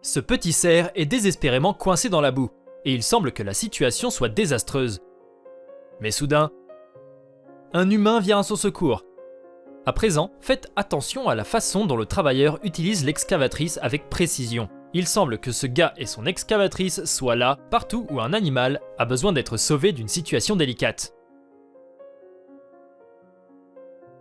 Ce petit cerf est désespérément coincé dans la boue, et il semble que la situation soit désastreuse. Mais soudain, un humain vient à son secours. À présent, faites attention à la façon dont le travailleur utilise l'excavatrice avec précision. Il semble que ce gars et son excavatrice soient là, partout où un animal a besoin d'être sauvé d'une situation délicate.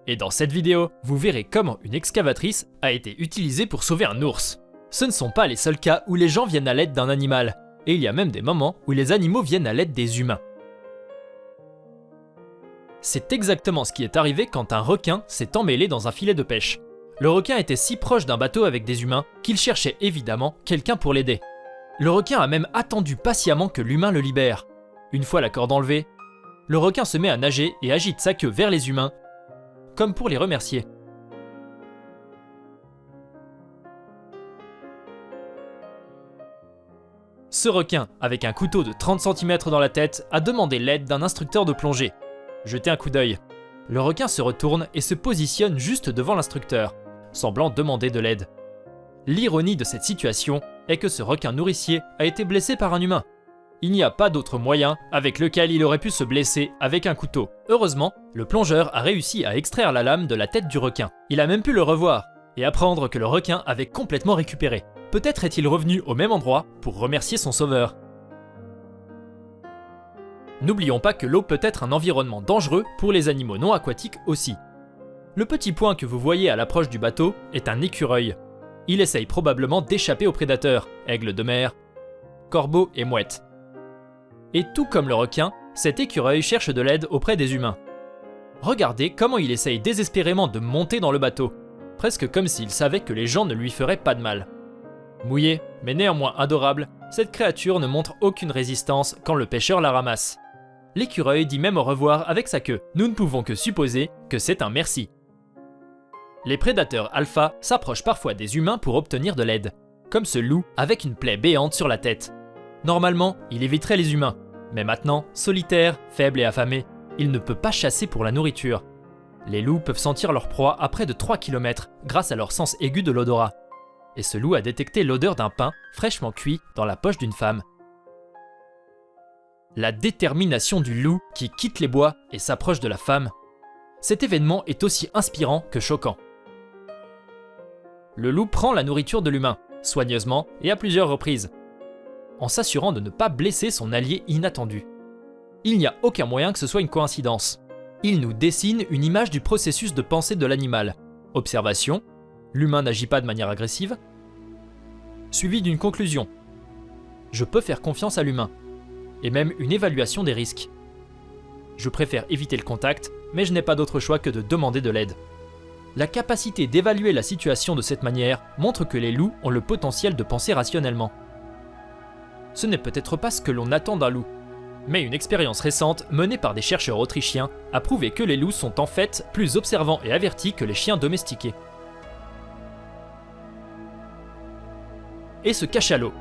Et dans cette vidéo, vous verrez comment une excavatrice a été utilisée pour sauver un ours. Ce ne sont pas les seuls cas où les gens viennent à l'aide d'un animal, et il y a même des moments où les animaux viennent à l'aide des humains. C'est exactement ce qui est arrivé quand un requin s'est emmêlé dans un filet de pêche. Le requin était si proche d'un bateau avec des humains qu'il cherchait évidemment quelqu'un pour l'aider. Le requin a même attendu patiemment que l'humain le libère. Une fois la corde enlevée, le requin se met à nager et agite sa queue vers les humains, comme pour les remercier. Ce requin, avec un couteau de 30 cm dans la tête, a demandé l'aide d'un instructeur de plongée. Jetez un coup d'œil. Le requin se retourne et se positionne juste devant l'instructeur, semblant demander de l'aide. L'ironie de cette situation est que ce requin nourricier a été blessé par un humain. Il n'y a pas d'autre moyen avec lequel il aurait pu se blesser avec un couteau. Heureusement, le plongeur a réussi à extraire la lame de la tête du requin. Il a même pu le revoir et apprendre que le requin avait complètement récupéré. Peut-être est-il revenu au même endroit pour remercier son sauveur. N'oublions pas que l'eau peut être un environnement dangereux pour les animaux non aquatiques aussi. Le petit point que vous voyez à l'approche du bateau est un écureuil. Il essaye probablement d'échapper aux prédateurs, aigles de mer, corbeaux et mouettes. Et tout comme le requin, cet écureuil cherche de l'aide auprès des humains. Regardez comment il essaye désespérément de monter dans le bateau, presque comme s'il savait que les gens ne lui feraient pas de mal. Mouillé, mais néanmoins adorable, cette créature ne montre aucune résistance quand le pêcheur la ramasse. L'écureuil dit même au revoir avec sa queue. Nous ne pouvons que supposer que c'est un merci. Les prédateurs alpha s'approchent parfois des humains pour obtenir de l'aide, comme ce loup avec une plaie béante sur la tête. Normalement, il éviterait les humains, mais maintenant, solitaire, faible et affamé, il ne peut pas chasser pour la nourriture. Les loups peuvent sentir leur proie à près de 3 km grâce à leur sens aigu de l'odorat. Et ce loup a détecté l'odeur d'un pain fraîchement cuit dans la poche d'une femme. La détermination du loup qui quitte les bois et s'approche de la femme. Cet événement est aussi inspirant que choquant. Le loup prend la nourriture de l'humain, soigneusement et à plusieurs reprises, en s'assurant de ne pas blesser son allié inattendu. Il n'y a aucun moyen que ce soit une coïncidence. Il nous dessine une image du processus de pensée de l'animal. Observation, l'humain n'agit pas de manière agressive, suivi d'une conclusion. Je peux faire confiance à l'humain, et même une évaluation des risques. Je préfère éviter le contact, mais je n'ai pas d'autre choix que de demander de l'aide. La capacité d'évaluer la situation de cette manière montre que les loups ont le potentiel de penser rationnellement. Ce n'est peut-être pas ce que l'on attend d'un loup, mais une expérience récente menée par des chercheurs autrichiens a prouvé que les loups sont en fait plus observants et avertis que les chiens domestiqués. Et ce cachalot.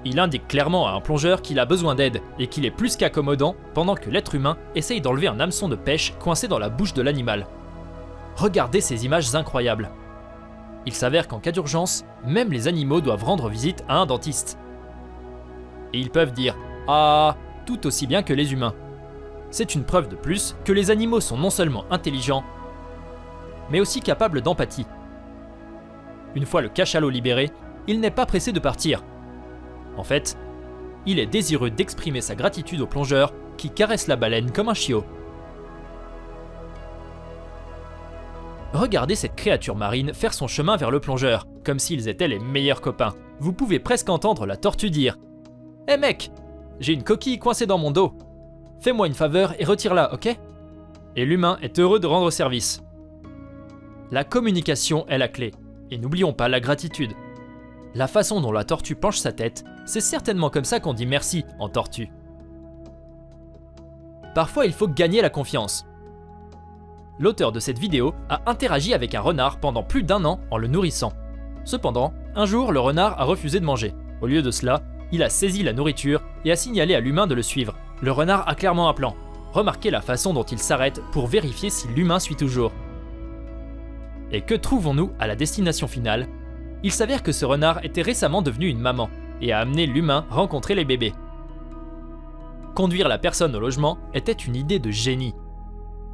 Il indique clairement à un plongeur qu'il a besoin d'aide et qu'il est plus qu'accommodant pendant que l'être humain essaye d'enlever un hameçon de pêche coincé dans la bouche de l'animal. Regardez ces images incroyables. Il s'avère qu'en cas d'urgence, même les animaux doivent rendre visite à un dentiste. Et ils peuvent dire « Ah !» tout aussi bien que les humains. C'est une preuve de plus que les animaux sont non seulement intelligents, mais aussi capables d'empathie. Une fois le cachalot libéré, il n'est pas pressé de partir. En fait, il est désireux d'exprimer sa gratitude au plongeur qui caresse la baleine comme un chiot. Regardez cette créature marine faire son chemin vers le plongeur, comme s'ils étaient les meilleurs copains. Vous pouvez presque entendre la tortue dire « Hé mec, j'ai une coquille coincée dans mon dos. Fais-moi une faveur et retire-la, ok ?» Et l'humain est heureux de rendre service. La communication est la clé, et n'oublions pas la gratitude. La façon dont la tortue penche sa tête, c'est certainement comme ça qu'on dit merci en tortue. Parfois, il faut gagner la confiance. L'auteur de cette vidéo a interagi avec un renard pendant plus d'1 an en le nourrissant. Cependant, un jour, le renard a refusé de manger. Au lieu de cela, il a saisi la nourriture et a signalé à l'humain de le suivre. Le renard a clairement un plan. Remarquez la façon dont il s'arrête pour vérifier si l'humain suit toujours. Et que trouvons-nous à la destination finale ? Il s'avère que ce renard était récemment devenu une maman et a amené l'humain rencontrer les bébés. Conduire la personne au logement était une idée de génie.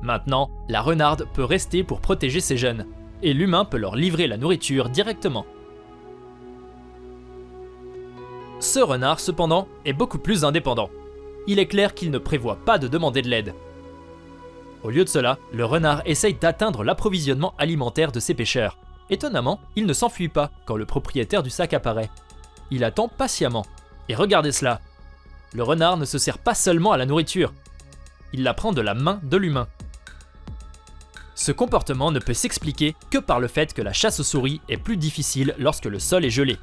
Maintenant, la renarde peut rester pour protéger ses jeunes, et l'humain peut leur livrer la nourriture directement. Ce renard, cependant, est beaucoup plus indépendant. Il est clair qu'il ne prévoit pas de demander de l'aide. Au lieu de cela, le renard essaye d'atteindre l'approvisionnement alimentaire de ses pêcheurs. Étonnamment, il ne s'enfuit pas quand le propriétaire du sac apparaît. Il attend patiemment. Et regardez cela. Le renard ne se sert pas seulement à la nourriture. Il la prend de la main de l'humain. Ce comportement ne peut s'expliquer que par le fait que la chasse aux souris est plus difficile lorsque le sol est gelé.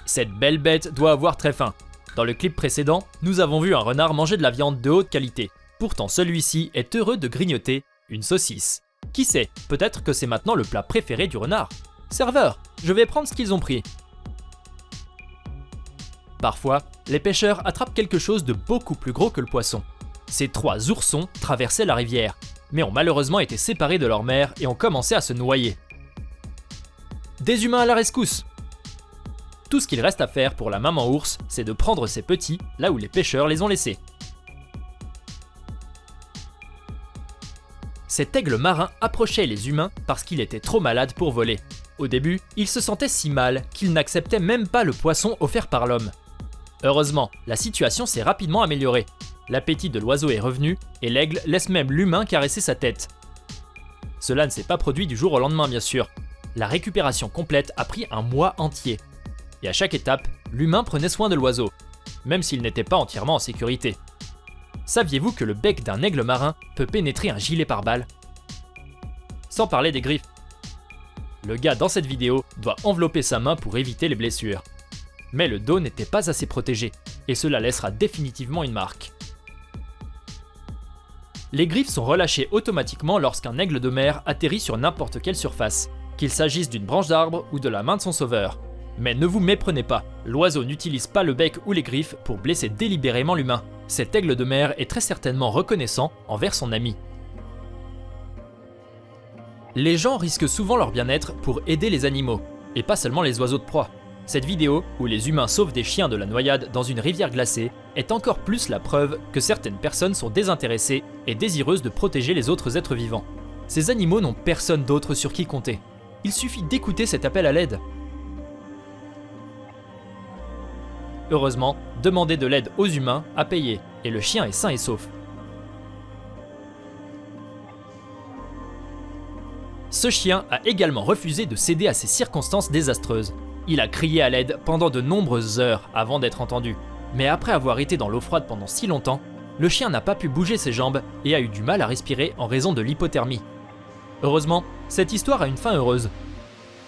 Cette belle bête doit avoir très faim. Dans le clip précédent, nous avons vu un renard manger de la viande de haute qualité. Pourtant celui-ci est heureux de grignoter une saucisse. Qui sait, peut-être que c'est maintenant le plat préféré du renard. Serveur, je vais prendre ce qu'ils ont pris. Parfois, les pêcheurs attrapent quelque chose de beaucoup plus gros que le poisson. Ces 3 oursons traversaient la rivière, mais ont malheureusement été séparés de leur mère et ont commencé à se noyer. Des humains à la rescousse! Tout ce qu'il reste à faire pour la maman ours, c'est de prendre ses petits là où les pêcheurs les ont laissés. Cet aigle marin approchait les humains parce qu'il était trop malade pour voler. Au début, il se sentait si mal qu'il n'acceptait même pas le poisson offert par l'homme. Heureusement, la situation s'est rapidement améliorée. L'appétit de l'oiseau est revenu et l'aigle laisse même l'humain caresser sa tête. Cela ne s'est pas produit du jour au lendemain bien sûr. La récupération complète a pris un mois entier. Et à chaque étape, l'humain prenait soin de l'oiseau, même s'il n'était pas entièrement en sécurité. Saviez-vous que le bec d'un aigle marin peut pénétrer un gilet pare-balles? Sans parler des griffes. Le gars dans cette vidéo doit envelopper sa main pour éviter les blessures. Mais le dos n'était pas assez protégé, et cela laissera définitivement une marque. Les griffes sont relâchées automatiquement lorsqu'un aigle de mer atterrit sur n'importe quelle surface, qu'il s'agisse d'une branche d'arbre ou de la main de son sauveur. Mais ne vous méprenez pas, l'oiseau n'utilise pas le bec ou les griffes pour blesser délibérément l'humain. Cet aigle de mer est très certainement reconnaissant envers son ami. Les gens risquent souvent leur bien-être pour aider les animaux, et pas seulement les oiseaux de proie. Cette vidéo, où les humains sauvent des chiens de la noyade dans une rivière glacée, est encore plus la preuve que certaines personnes sont désintéressées et désireuses de protéger les autres êtres vivants. Ces animaux n'ont personne d'autre sur qui compter. Il suffit d'écouter cet appel à l'aide. Heureusement, demander de l'aide aux humains a payé, et le chien est sain et sauf. Ce chien a également refusé de céder à ces circonstances désastreuses. Il a crié à l'aide pendant de nombreuses heures avant d'être entendu. Mais après avoir été dans l'eau froide pendant si longtemps, le chien n'a pas pu bouger ses jambes et a eu du mal à respirer en raison de l'hypothermie. Heureusement, cette histoire a une fin heureuse.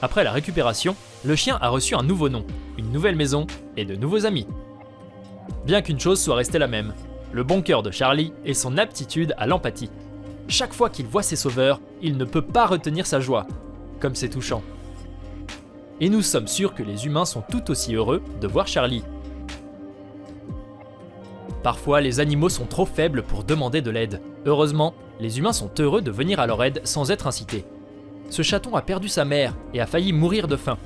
Après la récupération, le chien a reçu un nouveau nom, une nouvelle maison et de nouveaux amis. Bien qu'une chose soit restée la même, le bon cœur de Charlie et son aptitude à l'empathie. Chaque fois qu'il voit ses sauveurs, il ne peut pas retenir sa joie. Comme c'est touchant. Et nous sommes sûrs que les humains sont tout aussi heureux de voir Charlie. Parfois, les animaux sont trop faibles pour demander de l'aide. Heureusement, les humains sont heureux de venir à leur aide sans être incités. Ce chaton a perdu sa mère et a failli mourir de faim.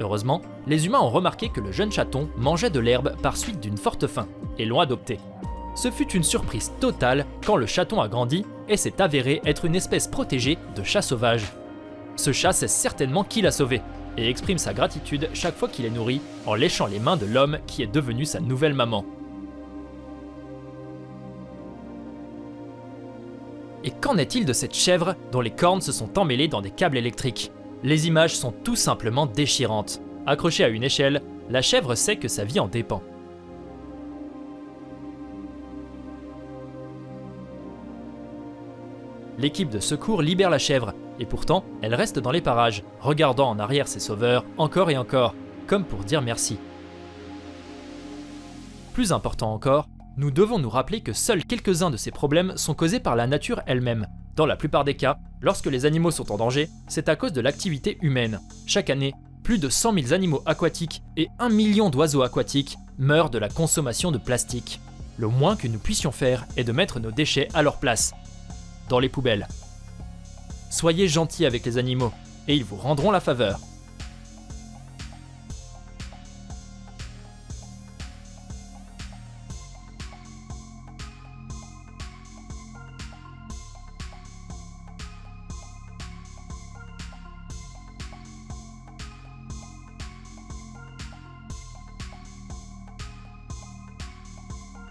Heureusement, les humains ont remarqué que le jeune chaton mangeait de l'herbe par suite d'une forte faim et l'ont adopté. Ce fut une surprise totale quand le chaton a grandi et s'est avéré être une espèce protégée de chat sauvage. Ce chat sait certainement qui l'a sauvé et exprime sa gratitude chaque fois qu'il est nourri en léchant les mains de l'homme qui est devenu sa nouvelle maman. Et qu'en est-il de cette chèvre dont les cornes se sont emmêlées dans des câbles électriques? Les images sont tout simplement déchirantes. Accrochée à une échelle, la chèvre sait que sa vie en dépend. L'équipe de secours libère la chèvre, et pourtant, elle reste dans les parages, regardant en arrière ses sauveurs encore et encore, comme pour dire merci. Plus important encore, nous devons nous rappeler que seuls quelques-uns de ces problèmes sont causés par la nature elle-même. Dans la plupart des cas, lorsque les animaux sont en danger, c'est à cause de l'activité humaine. Chaque année, plus de 100 000 animaux aquatiques et 1 million d'oiseaux aquatiques meurent de la consommation de plastique. Le moins que nous puissions faire est de mettre nos déchets à leur place, dans les poubelles. Soyez gentil avec les animaux, et ils vous rendront la faveur.